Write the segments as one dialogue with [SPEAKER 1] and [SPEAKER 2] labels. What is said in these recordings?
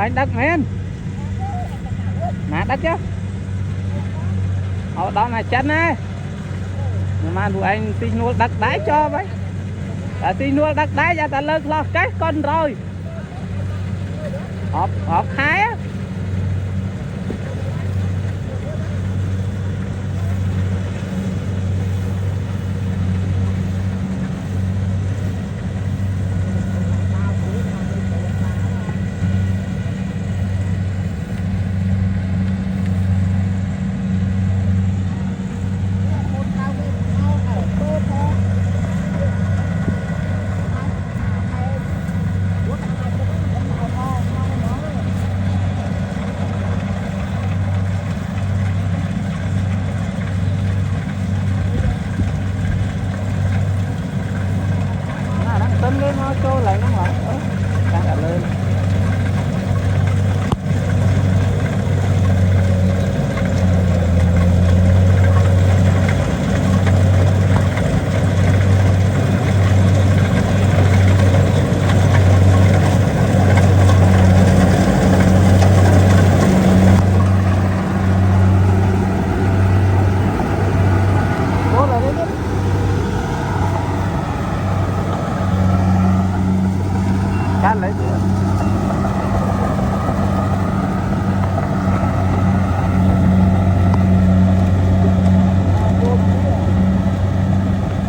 [SPEAKER 1] Anh đất men nè đất chứ ở đó là chân ấy nhưng mà tụi anh xin nuôi đất đáy cho vậy xin nuôi đất đáy ra ta lơ lo cái con rồi họp khai á lên nó cho lại nó lại đang đặt lên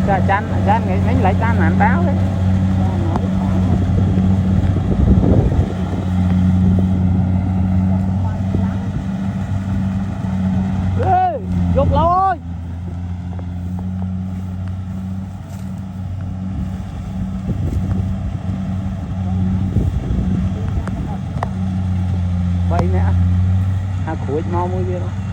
[SPEAKER 1] lấy chăn nghĩ lấy chăn hẳn báo đấy dục lâu ơi vậy nè khối mau mua gì đâu